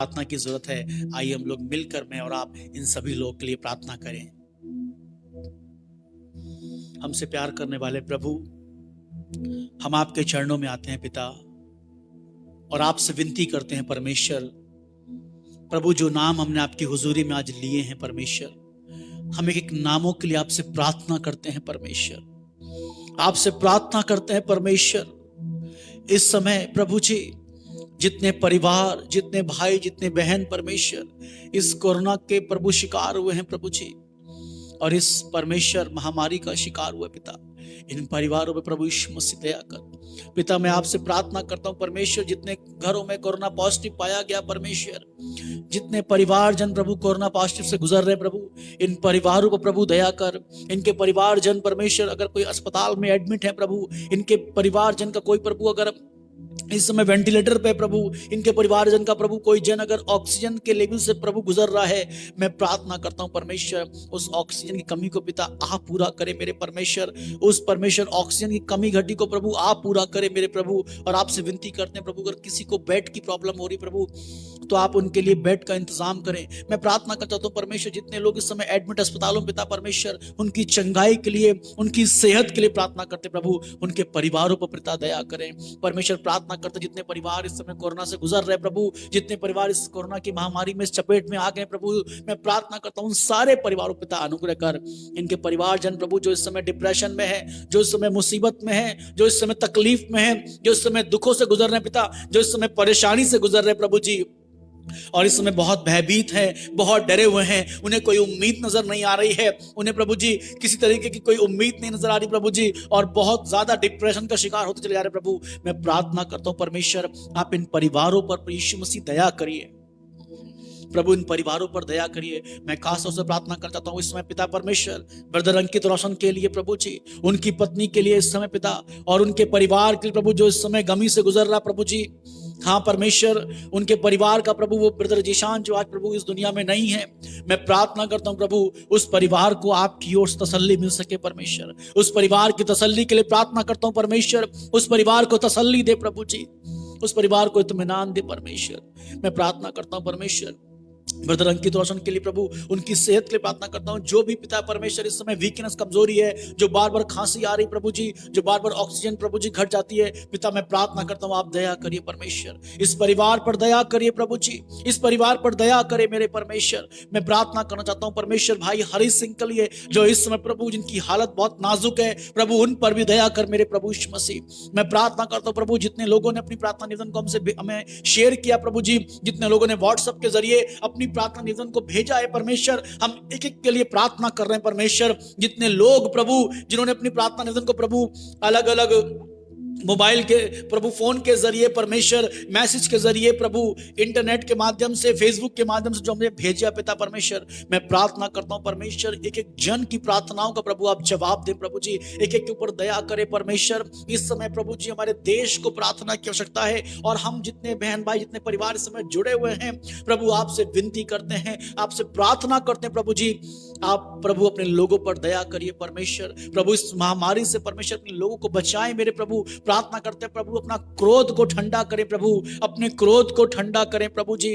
प्रार्थना की जरूरत है। आइए हम लोग मिलकर मैं और आप इन सभी लोगों के लिए प्रार्थना करें। हमसे प्यार करने वाले प्रभु, हम आपके चरणों में आते हैं पिता, और आपसे विनती करते हैं परमेश्वर प्रभु, जो नाम हमने आपकी हुजूरी में आज लिए हैं परमेश्वर, हम एक नामों के लिए आपसे प्रार्थना करते हैं परमेश्वर, आपसे प्रार्थना करते हैं परमेश्वर। इस समय प्रभु जी, जितने परिवार, जितने भाई, जितने बहन परमेश्वर इस कोरोना के प्रभु शिकार हुए हैं प्रभु जी, और इस परमेश्वर महामारी का शिकार हुआ पिता, इन परिवारों में प्रभु यीशु मसीह दया कर। पिता मैं आपसे प्रार्थना करता हूं परमेश्वर, जितने घरों में कोरोना पॉजिटिव पाया गया परमेश्वर, जितने परिवारजन प्रभु कोरोना पॉजिटिव से गुजर रहे प्रभु, इन परिवारों पर प्रभु दया कर। इनके परिवारजन परमेश्वर अगर कोई अस्पताल में एडमिट है प्रभु, इनके परिवारजन का कोई प्रभु अगर इस समय वेंटिलेटर पे प्रभु, इनके परिवारजन का प्रभु कोई जन अगर ऑक्सीजन के लेवल से प्रभु गुजर रहा है, मैं प्रार्थना करता हूं परमेश्वर, उस ऑक्सीजन की कमी को पिता आप पूरा करें मेरे परमेश्वर। उस परमेश्वर ऑक्सीजन की कमी घटी को प्रभु आप पूरा करें मेरे प्रभु। और आपसे विनती करते हैं प्रभु, अगर किसी को बेड की प्रॉब्लम हो रही प्रभु, तो आप उनके लिए बेड का इंतजाम करें। मैं प्रार्थना करता हूं परमेश्वर, जितने लोग इस समय एडमिट अस्पतालों पिता परमेश्वर, उनकी चंगाई के लिए, उनकी सेहत के लिए प्रार्थना करते प्रभु, उनके परिवारों पर पिता दया करें परमेश्वर। प्रार्थना करते जितने परिवार इस समय कोरोना से गुजर रहे प्रभु, जितने परिवार इस कोरोना की महामारी में चपेट में आ गए प्रभु, मैं प्रार्थना करता हूं उन सारे परिवारों पिता अनुग्रह कर। इनके परिवारजन प्रभु जो इस समय डिप्रेशन में है, जो इस समय मुसीबत में है, जो इस समय तकलीफ में है, जो इस समय दुखों से गुजर रहे हैं पिता, जो इस समय परेशानी से गुजर रहे प्रभु जी, और इस समय बहुत भयभीत है, बहुत डरे हुए हैं, उन्हें कोई उम्मीद नजर नहीं आ रही है, उन्हें प्रभु जी किसी तरीके की कोई उम्मीद नहीं नजर आ रही प्रभु जी, और बहुत ज्यादा डिप्रेशन का शिकार होते चले जा रहे प्रभु। मैं प्रार्थना करता हूं परमेश्वर, आप इन परिवारों पर यीशु मसीह दया करिए प्रभु, इन परिवारों पर दया करिए। मैं खास तौर से प्रार्थना कर चाहता हूं इस समय पिता परमेश्वर ब्रदर अंकित रोशन के लिए प्रभु जी, उनकी पत्नी के लिए इस समय पिता, और उनके परिवार के लिए प्रभु जो इस समय गमी से गुजर रहा प्रभु जी। हाँ परमेश्वर, उनके परिवार का प्रभु वो ब्रदर जीशान जो आज प्रभु इस दुनिया में नहीं है, मैं प्रार्थना करता हूं प्रभु उस परिवार को आपकी ओर से तसल्ली मिल सके परमेश्वर। उस परिवार की तसल्ली के लिए प्रार्थना करता हूं परमेश्वर, उस परिवार को तसल्ली दे प्रभु जी, उस परिवार को इत्मीनान दे परमेश्वर। मैं प्रार्थना करता हूं परमेश्वर ब्रदर अंकित रोशन के लिए प्रभु, उनकी सेहत के लिए प्रार्थना करता हूं। जो भी पिता परमेश्वर इस समय वीकनेस, कमजोरी है, जो बार बार खांसी आ रही प्रभु जी, जो बार बार ऑक्सीजन प्रभु जी घट जाती है पिता, मैं प्रार्थना करता हूं आप दया करिए परमेश्वर, इस परिवार पर दया करिए प्रभु जी, इस परिवार पर दया करे मेरे परमेश्वर। मैं प्रार्थना करना चाहता हूं परमेश्वर भाई हरी सिंह के लिए, जो इस समय प्रभु जिनकी हालत बहुत नाजुक है प्रभु, उन पर भी दया कर मेरे प्रभु यीशु मसीह। मैं प्रार्थना करता हूं प्रभु, जितने लोगों ने अपनी प्रार्थना निवेदन को हमें शेयर किया प्रभु जी, जितने लोगों ने व्हाट्सएप के जरिए अपनी प्रार्थना निवेदन को भेजा है परमेश्वर, हम एक एक के लिए प्रार्थना कर रहे हैं परमेश्वर। जितने लोग प्रभु जिन्होंने अपनी प्रार्थना निवेदन को प्रभु अलग अलग मोबाइल के प्रभु फोन के जरिए परमेश्वर, मैसेज के जरिए प्रभु, इंटरनेट के माध्यम से, फेसबुक के माध्यम से जो हमने भेजा पिता परमेश्वर, मैं प्रार्थना करता हूं परमेश्वर एक एक जन की प्रार्थनाओं का प्रभु आप जवाब दें प्रभु जी, एक एक के ऊपर दया करें परमेश्वर। इस समय प्रभु जी हमारे देश को प्रार्थना की आवश्यकता है, और हम जितने बहन भाई, जितने परिवार इस समय जुड़े हुए हैं प्रभु, आपसे विनती करते हैं, आपसे प्रार्थना करते हैं प्रभु जी, आप प्रभु अपने लोगों पर दया करिए परमेश्वर। प्रभु इस महामारी से परमेश्वर अपने लोगों को बचाएं मेरे प्रभु। प्रार्थना करते हैं प्रभु अपना क्रोध को ठंडा करें प्रभु, अपने क्रोध को ठंडा करें प्रभु जी।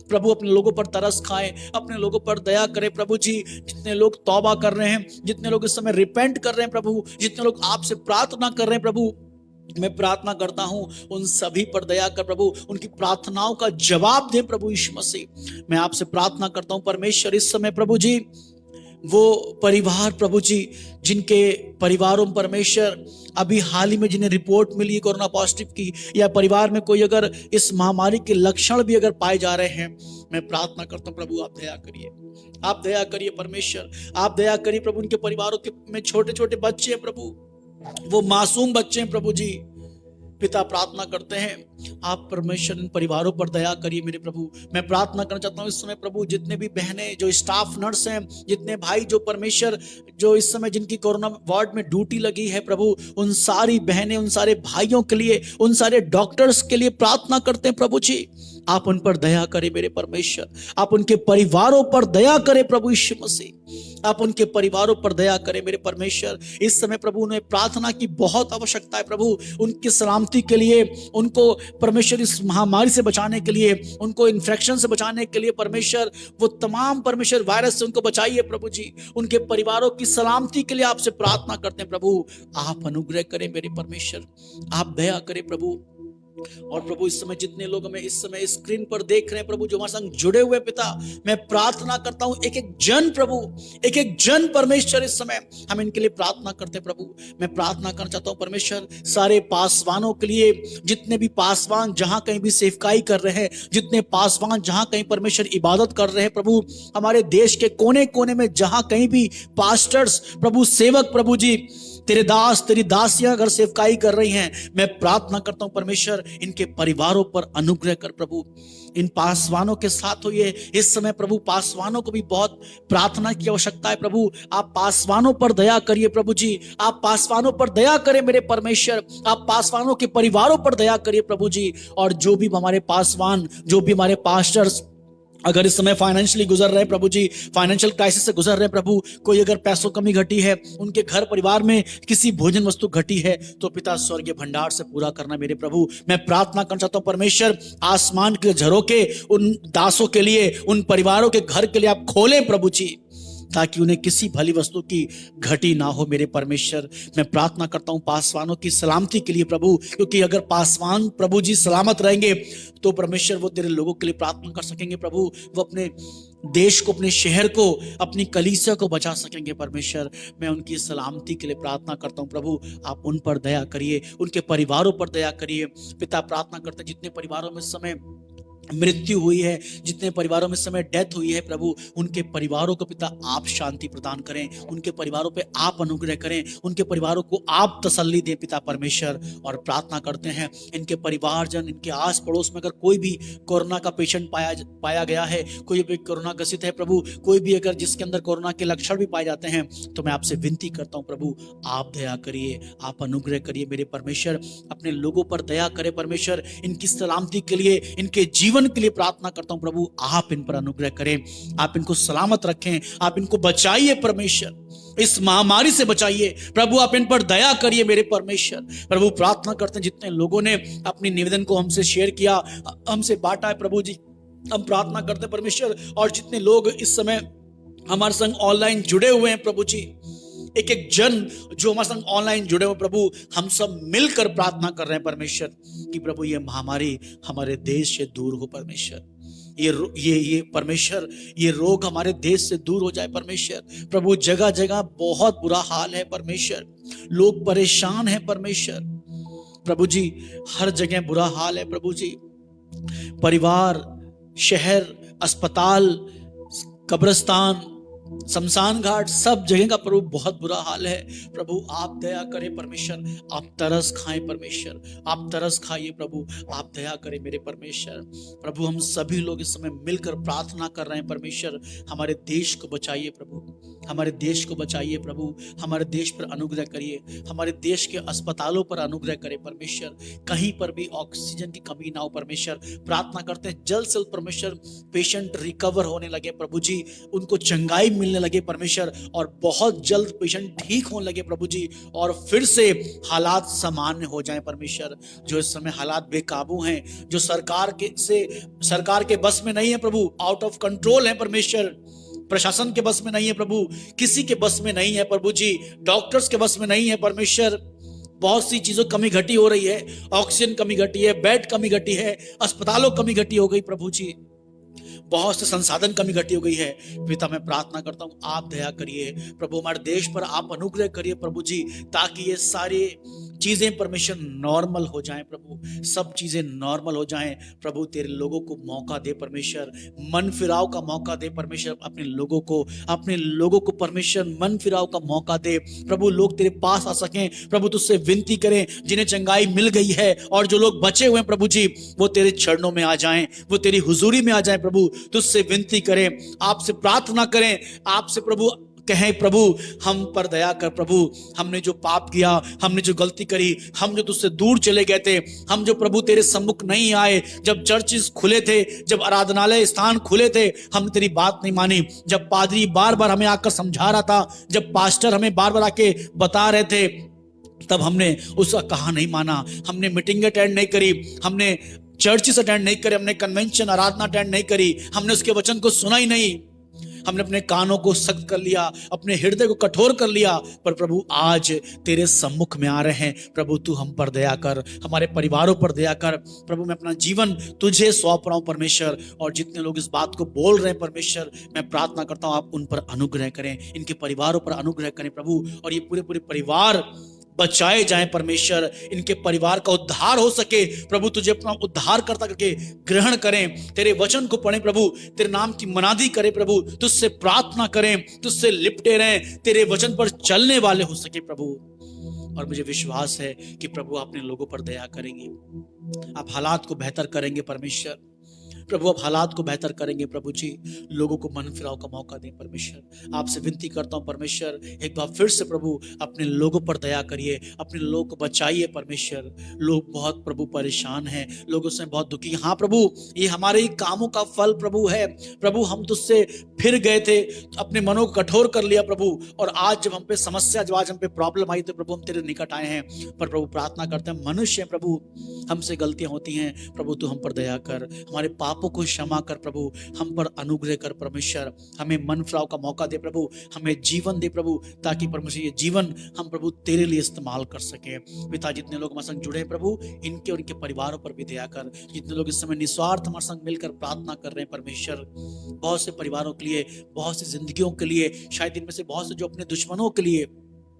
प्रभु अपने लोगों पर तरस खाएं, अपने लोगों पर दया करें प्रभु जी। जितने लोग तौबा कर रहे हैं, जितने लोग इस समय रिपेंट कर रहे हैं प्रभु, जितने लोग आपसे प्रार्थना कर रहे हैं प्रभु, मैं प्रार्थना करता हूं उन सभी पर दया कर प्रभु, उनकी प्रार्थनाओं का जवाब दे प्रभु यीशु मसीह। मैं आपसे प्रार्थना करता हूं परमेश्वर इस समय प्रभु जी, वो परिवार प्रभु जी जिनके परिवारों परमेश्वर अभी हाल ही में जिन्हें रिपोर्ट मिली है कोरोना पॉजिटिव की, या परिवार में कोई अगर इस महामारी के लक्षण भी अगर पाए जा रहे हैं, मैं प्रार्थना करता हूं प्रभु आप दया करिए, आप दया करिए परमेश्वर, आप दया करिए प्रभु। उनके परिवारों के में छोटे छोटे बच्चे हैं प्रभु, वो मासूम बच्चे हैं प्रभु जी, पिता प्रार्थना करते हैं आप परमेश्वर इन परिवारों पर दया करिए मेरे प्रभु। मैं प्रार्थना करना चाहता हूं इस समय प्रभु, जितने भी बहनें, जो स्टाफ नर्स हैं, जितने भाई जो परमेश्वर जो इस समय जिनकी कोरोना वार्ड में ड्यूटी लगी है प्रभु, उन सारी बहनें, उन सारे भाइयों के लिए, उन सारे डॉक्टर्स के लिए प्रार्थना करते हैं प्रभु जी, आप उन पर दया करें मेरे परमेश्वर, आप उनके परिवारों पर दया करें प्रभु यीशु मसीह। आप उनके परिवारों पर दया करें मेरे परमेश्वर। इस समय प्रभु उन्हें प्रार्थना की बहुत आवश्यकता है प्रभु, उनकी सलामती के लिए, उनको परमेश्वर इस महामारी से बचाने के लिए, उनको इन्फेक्शन से बचाने के लिए परमेश्वर, वो तमाम परमेश्वर वायरस से उनको बचाइए प्रभु जी। उनके परिवारों की सलामती के लिए आपसे प्रार्थना करते हैं प्रभु, आप अनुग्रह करें मेरे परमेश्वर, आप दया करें प्रभु। और प्रभु इस समय जितने लोग हमें इस समय स्क्रीन पर देख रहे हैं प्रभु, जो हमारे संग जुड़े हुए पिता, मैं प्रार्थना करता हूं एक एक जन प्रभु, एक एक जन परमेश्वर, इस समय हम इनके लिए प्रार्थना करते हैं प्रभु। मैं प्रार्थना करना चाहता हूं परमेश्वर सारे पासवानों के लिए, जितने भी पासवान जहां कहीं भी सेवकाई कर रहे हैं, जितने पासवान जहां कहीं परमेश्वर इबादत कर रहे हैं प्रभु, हमारे देश के कोने कोने में जहां कहीं भी पास्टर्स प्रभु, सेवक प्रभु जी, तेरे दास तेरी दासियां अगर सेवकाई कर रही हैं, मैं प्रार्थना करता हूं परमेश्वर इनके परिवारों पर अनुग्रह कर प्रभु। इन पासवानों के साथ होइए इस समय प्रभु, पासवानों को भी बहुत प्रार्थना की आवश्यकता है प्रभु। आप पासवानों पर दया करिए प्रभु जी, आप पासवानों पर दया करें मेरे परमेश्वर, आप पासवानों के परिवारों पर दया करिए प्रभु जी। और जो भी हमारे पासवान, जो भी हमारे पास्टर्स अगर इस समय फाइनेंशियली गुजर रहे हैं प्रभु जी, फाइनेंशियल क्राइसिस से गुजर रहे हैं प्रभु, कोई अगर पैसों कमी घटी है, उनके घर परिवार में किसी भोजन वस्तु घटी है, तो पिता स्वर्गीय भंडार से पूरा करना मेरे प्रभु। मैं प्रार्थना करना चाहता हूं परमेश्वर, आसमान के झरोके उन दासों के लिए, उन परिवारों के घर के लिए आप खोलें प्रभु जी, ताकि उन्हें किसी भली वस्तु की घटी ना हो मेरे परमेश्वर। मैं प्रार्थना करता हूं पासवानों की सलामती के लिए प्रभु, क्योंकि अगर पासवान प्रभु जी सलामत रहेंगे तो परमेश्वर वो तेरे लोगों के लिए प्रार्थना कर सकेंगे प्रभु, वो अपने देश को, अपने शहर को, अपनी कलीसिया को बचा सकेंगे परमेश्वर। मैं उनकी सलामती के लिए प्रार्थना करता हूं प्रभु, आप उन पर दया करिए, उनके परिवारों पर दया करिए पिता। प्रार्थना करते हैं जितने परिवारों में इस समय मृत्यु हुई है, जितने परिवारों में समय डेथ हुई है प्रभु, उनके परिवारों को पिता आप शांति प्रदान करें, उनके परिवारों पे आप अनुग्रह करें, उनके परिवारों को आप तसल्ली दें पिता परमेश्वर। और प्रार्थना करते हैं इनके परिवारजन, इनके आस पड़ोस में अगर कोई भी कोरोना का पेशेंट पाया गया है, कोई भी कोरोना ग्रसित है प्रभु, कोई भी अगर जिसके अंदर कोरोना के लक्षण भी पाए जाते हैं, तो मैं आपसे विनती करता हूं प्रभु, आप दया करिए, आप अनुग्रह करिए मेरे परमेश्वर, अपने लोगों पर दया करें परमेश्वर। इनकी सलामती के लिए, इनके जीवन के लिए प्रार्थना करता हूं प्रभु, आप इन पर अनुग्रह करें, आप इनको सलामत रखें, आप इनको बचाइए परमेश्वर, इस महामारी से बचाइए प्रभु, आप इन पर दया करिए मेरे परमेश्वर। प्रभु प्रार्थना करते हैं जितने लोगों ने अपनी निवेदन को हमसे शेयर किया, हमसे बांटा है प्रभु जी, हम प्रार्थना करते हैं परमेश्वर, और जितने लोग इस समय हमारे संग ऑनलाइन जुड़े हुए हैं प्रभु जी, एक एक जन जो हमारे संग ऑनलाइन जुड़े हुए प्रभु, हम सब मिलकर प्रार्थना कर रहे हैं परमेश्वर कि प्रभु ये महामारी हमारे देश से दूर हो परमेश्वर, ये परमेश्वर, ये रोग हमारे देश से दूर हो जाए परमेश्वर। प्रभु जगह जगह बहुत बुरा हाल है परमेश्वर, लोग परेशान हैं परमेश्वर, प्रभु जी हर जगह बुरा हाल है प्रभु जी, परिवार, शहर, अस्पताल, कब्रिस्तान, शमशान घाट, सब जगह का प्रभु बहुत बुरा हाल है। प्रभु आप दया करें परमेश्वर, आप तरस खाएं परमेश्वर, आप तरस खाइए प्रभु, आप दया करें मेरे परमेश्वर। प्रभु हम सभी लोग इस समय मिलकर प्रार्थना कर रहे हैं परमेश्वर, हमारे देश को बचाइए प्रभु, हमारे देश को बचाइए प्रभु, हमारे देश पर अनुग्रह करिए, हमारे देश के अस्पतालों पर अनुग्रह करें परमेश्वर, कहीं पर भी ऑक्सीजन की कमी ना हो परमेश्वर। प्रार्थना करते हैं जल्द से जल्द परमेश्वर पेशेंट रिकवर होने लगे प्रभु जी, उनको चंगाई मिलने लगे परमेश्वर, और बहुत जल्द पेशेंट ठीक होने लगे प्रभु जी, और फिर से हालात सामान्य हो जाएं परमेश्वर। जो इस समय हालात बेकाबू हैं, जो सरकार के बस में नहीं है प्रभु, आउट ऑफ कंट्रोल है परमेश्वर, प्रशासन के बस में नहीं है प्रभु, किसी के बस में नहीं है प्रभु जी, डॉक्टर्स के बस में नहीं है परमेश्वर। बहुत सी चीजों कमी घटी हो रही है, ऑक्सीजन कमी घटी है, बेड कमी घटी है, अस्पतालों कमी घटी हो गई प्रभु जी, बहुत से संसाधन कमी घटी हो गई है। पिता मैं प्रार्थना करता हूं आप दया करिए प्रभु, हमारे देश पर आप अनुग्रह करिए प्रभु जी, ताकि ये सारी चीजें परमेश्वर नॉर्मल हो जाएं प्रभु, सब चीजें नॉर्मल हो जाएं प्रभु। तेरे लोगों को मौका दे परमेश्वर, मन फिराव का मौका दे परमेश्वर, अपने लोगों को परमेश्वर मन फिराव का मौका दे प्रभु। लोग तेरे पास आ सकें प्रभु, तुझसे विनती करें, जिन्हें चंगाई मिल गई है और जो लोग बचे हुए हैं प्रभु जी, वो तेरे चरणों में आ जाएं, वो तेरी हुजूरी में आ जाएं प्रभु। तुझसे विनती करें, आपसे प्रार्थना करें, आपसे प्रभु कहें प्रभु हम पर दया कर प्रभु, हमने जो पाप किया, हमने जो गलती करी, हम जो तुझसे दूर चले गए थे, हम जो प्रभु तेरे सम्मुख नहीं आए, जब चर्चिस खुले थे, जब आराधनालय स्थान खुले थे, हमने तेरी बात नहीं मानी, जब पादरी बार बार हमें आकर समझा रहा था, जब पास्टर हमें बार बार आके बता रहे थे, तब हमने उसका कहा नहीं माना, हमने मीटिंग अटेंड नहीं करी, हमने चर्चिस अटेंड नहीं करे, हमने कन्वेंशन आराधना अटेंड नहीं करी, हमने उसके वचन को सुना ही नहीं, हमने अपने कानों को सख्त कर लिया, अपने हृदय को कठोर कर लिया। पर प्रभु आज तेरे सम्मुख में आ रहे हैं, प्रभु तू हम पर दया कर, हमारे परिवारों पर दया कर। प्रभु मैं अपना जीवन तुझे सौंप रहा हूं परमेश्वर, और जितने लोग इस बात को बोल रहे हैं परमेश्वर, मैं प्रार्थना करता हूं आप उन पर अनुग्रह करें, इनके परिवारों पर अनुग्रह करें प्रभु, और ये पूरे पूरे परिवार बचाए जाएं परमेश्वर, इनके परिवार का उद्धार हो सके प्रभु, तुझे अपना उद्धार करता करके ग्रहण करें, तेरे वचन को पढ़ें प्रभु, तेरे नाम की मनादी करें प्रभु, तुझसे प्रार्थना करें, तुझसे लिपटे रहें, तेरे वचन पर चलने वाले हो सके प्रभु। और मुझे विश्वास है कि प्रभु अपने लोगों पर दया करेंगे, आप हालात को बेहतर करेंगे परमेश्वर, प्रभु आप हालात को बेहतर करेंगे प्रभु जी, लोगों को मन फिराव का मौका दें परमेश्वर। आपसे विनती करता हूं परमेश्वर, एक बार फिर से प्रभु अपने लोगों पर दया करिए, अपने लोगों को बचाइए परमेश्वर। लोग बहुत प्रभु परेशान हैं, लोगों से बहुत दुखी। हाँ प्रभु, ये हमारे ही कामों का फल प्रभु है प्रभु, हम तुझसे फिर गए थे, अपने मनों को कठोर कर लिया प्रभु, और आज जब हम पे समस्या, जब आज हम पे प्रॉब्लम आई, तो प्रभु हम तेरे निकट आए हैं। पर प्रभु प्रार्थना करते हैं, मनुष्य हैं प्रभु, हमसे गलतियां होती हैं प्रभु, तू हम पर दया कर, हमारे पापों को क्षमा कर प्रभु, हम पर अनुग्रह कर परमेश्वर, हमें मन फिराव का मौका दे प्रभु, हमें जीवन दे प्रभु, ताकि परमेश्वर ये जीवन हम प्रभु तेरे लिए इस्तेमाल कर सके। पिता जितने लोग हमारे संग जुड़े हैं प्रभु, इनके और इनके परिवारों पर भी दया कर। जितने लोग इस समय निस्वार्थ हमारे संग मिलकर प्रार्थना कर रहे हैं परमेश्वर, बहुत से परिवारों के लिए, बहुत सी जिंदगियों के लिए, शायद इनमें से बहुत से जो अपने दुश्मनों के लिए,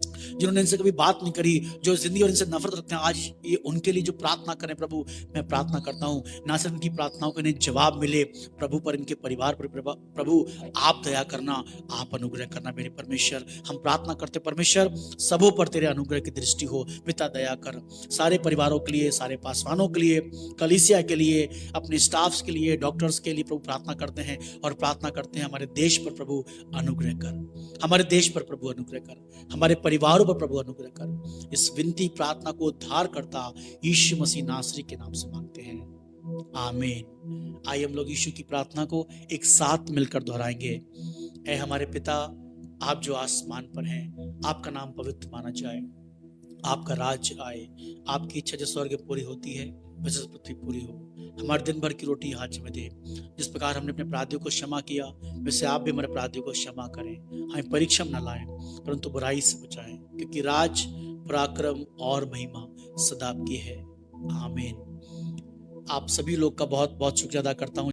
जिन्होंने इनसे कभी बात नहीं करी, जो जिंदगी और इनसे नफरत रखते हैं, आज ये उनके लिए जो प्रार्थना करें प्रभु, मैं प्रार्थना करता हूँ ना सिर्फ इनकी प्रार्थनाओं को इन्हें जवाब मिले प्रभु, पर इनके परिवार पर प्रभु आप दया करना, आप अनुग्रह करना मेरे परमेश्वर। हम प्रार्थना करते परमेश्वर, सबों पर तेरे अनुग्रह की दृष्टि हो पिता, दया कर। सारे परिवारों के लिए, सारे पासवानों के लिए, कलीसिया के लिए, अपने स्टाफ्स के लिए, डॉक्टर्स के लिए प्रभु प्रार्थना करते हैं, और प्रार्थना करते हैं हमारे देश पर प्रभु अनुग्रह कर, हमारे देश पर प्रभु अनुग्रह कर, हमारे परिवारों पर प्रभु अनुग्रह कर। इस विनती प्रार्थना को उद्धार करता यीशु मसीह नासरी के नाम से मांगते हैं, आमीन। आइए हम लोग यीशु की प्रार्थना को एक साथ मिलकर दोहराएंगे। ऐ हमारे पिता, आप जो आसमान पर हैं, आपका नाम पवित्र माना जाए, आपका राज्य आए, आपकी इच्छा जो स्वर्ग में पूरी होती है वैसे पृथ्वी पूरी हो। हमारे दिन भर की रोटी आज हमें दे, जिस प्रकार हमने अपने अपराधियों को क्षमा किया, वैसे आप भी हमारे अपराधियों को क्षमा करें। हमें परीक्षा में न लाएं, परंतु बुराई से बचाएं, क्योंकि राज, पराक्रम और महिमा सदा आपकी है, आमीन। आप सभी लोग का बहुत बहुत शुक्रिया अदा करता हूँ।